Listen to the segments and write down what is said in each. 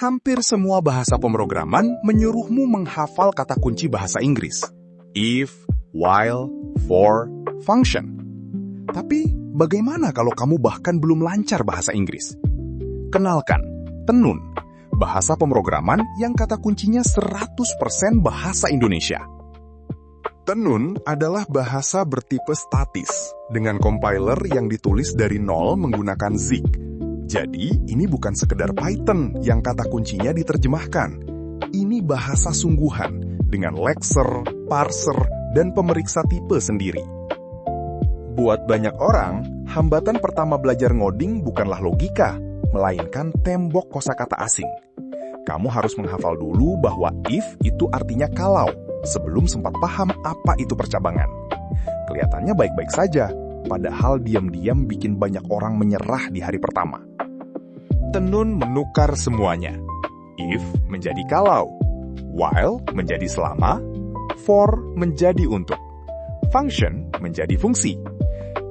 Hampir semua bahasa pemrograman menyuruhmu menghafal kata kunci bahasa Inggris. If, while, for, function. Tapi, bagaimana kalau kamu bahkan belum lancar bahasa Inggris? Kenalkan, Tenun, bahasa pemrograman yang kata kuncinya 100% bahasa Indonesia. Tenun adalah bahasa bertipe statis, dengan compiler yang ditulis dari nol menggunakan Zig. Jadi, ini bukan sekedar Python yang kata kuncinya diterjemahkan. Ini bahasa sungguhan dengan lexer, parser, dan pemeriksa tipe sendiri. Buat banyak orang, hambatan pertama belajar ngoding bukanlah logika, melainkan tembok kosakata asing. Kamu harus menghafal dulu bahwa if itu artinya kalau, sebelum sempat paham apa itu percabangan. Kelihatannya baik-baik saja, padahal diam-diam bikin banyak orang menyerah di hari pertama. Tenun menukar semuanya. If menjadi kalau, while menjadi selama, for menjadi untuk, function menjadi fungsi.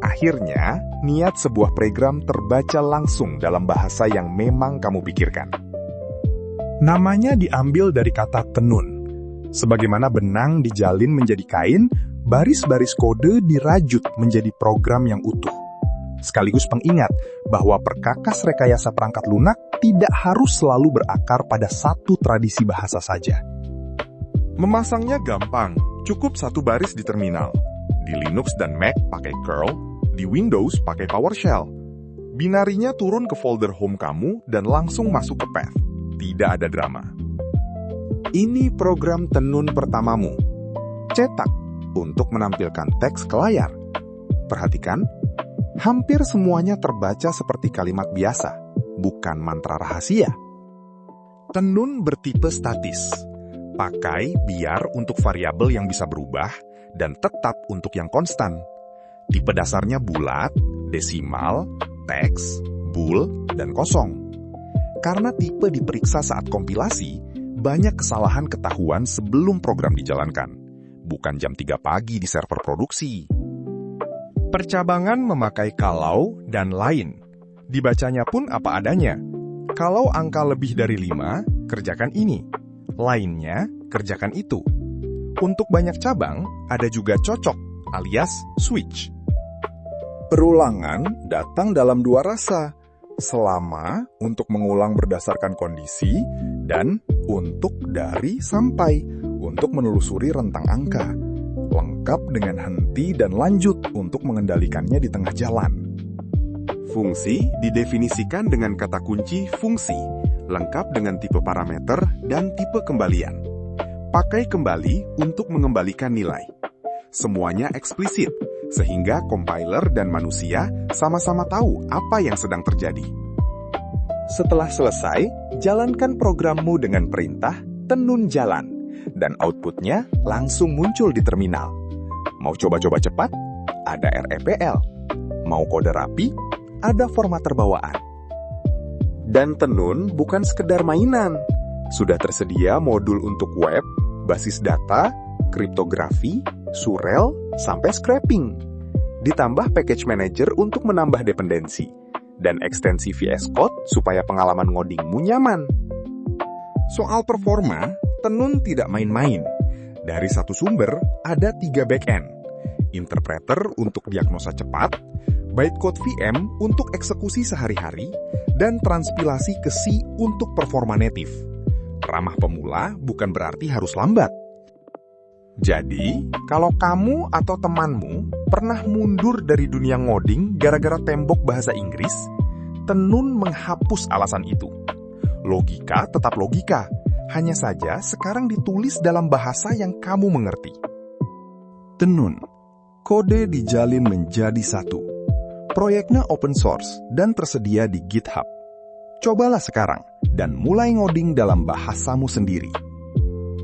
Akhirnya, niat sebuah program terbaca langsung dalam bahasa yang memang kamu pikirkan. Namanya diambil dari kata tenun. Sebagaimana benang dijalin menjadi kain, baris-baris kode dirajut menjadi program yang utuh. Sekaligus pengingat bahwa perkakas rekayasa perangkat lunak tidak harus selalu berakar pada satu tradisi bahasa saja. Memasangnya gampang, cukup satu baris di terminal. Di Linux dan Mac pakai curl, di Windows pakai PowerShell. Binarinya turun ke folder home kamu dan langsung masuk ke path. Tidak ada drama. Ini program tenun pertamamu. Cetak untuk menampilkan teks ke layar. Perhatikan, hampir semuanya terbaca seperti kalimat biasa, bukan mantra rahasia. Tenun bertipe statis. Pakai biar untuk variabel yang bisa berubah dan tetap untuk yang konstan. Tipe dasarnya bulat, desimal, teks, bool, dan kosong. Karena tipe diperiksa saat kompilasi, banyak kesalahan ketahuan sebelum program dijalankan. Bukan jam 3 pagi di server produksi. Percabangan memakai kalau dan lain. Dibacanya pun apa adanya. Kalau angka lebih dari 5, kerjakan ini. Lainnya, kerjakan itu. Untuk banyak cabang, ada juga cocok alias switch. Perulangan datang dalam dua rasa. Selama untuk mengulang berdasarkan kondisi dan untuk dari sampai untuk menelusuri rentang angka. Lengkap dengan henti dan lanjut untuk mengendalikannya di tengah jalan. Fungsi didefinisikan dengan kata kunci fungsi, lengkap dengan tipe parameter dan tipe kembalian. Pakai kembali untuk mengembalikan nilai. Semuanya eksplisit, sehingga compiler dan manusia sama-sama tahu apa yang sedang terjadi. Setelah selesai, jalankan programmu dengan perintah tenun jalan, dan outputnya langsung muncul di terminal. Mau coba-coba cepat? Ada REPL. Mau kode rapi? Ada formatter bawaan. Dan tenun bukan sekedar mainan. Sudah tersedia modul untuk web, basis data, kriptografi, surel, sampai scraping. Ditambah package manager untuk menambah dependensi, dan ekstensi VS Code supaya pengalaman ngodingmu nyaman. Soal performa, tenun tidak main-main. Dari satu sumber, ada 3 backend. Interpreter untuk diagnosa cepat, bytecode VM untuk eksekusi sehari-hari, dan transpilasi ke C untuk performa native. Ramah pemula bukan berarti harus lambat. Jadi, kalau kamu atau temanmu pernah mundur dari dunia ngoding gara-gara tembok bahasa Inggris, tenun menghapus alasan itu. Logika tetap logika, hanya saja sekarang ditulis dalam bahasa yang kamu mengerti. Tenun, kode dijalin menjadi satu. Proyeknya open source dan tersedia di GitHub. Cobalah sekarang dan mulai ngoding dalam bahasamu sendiri.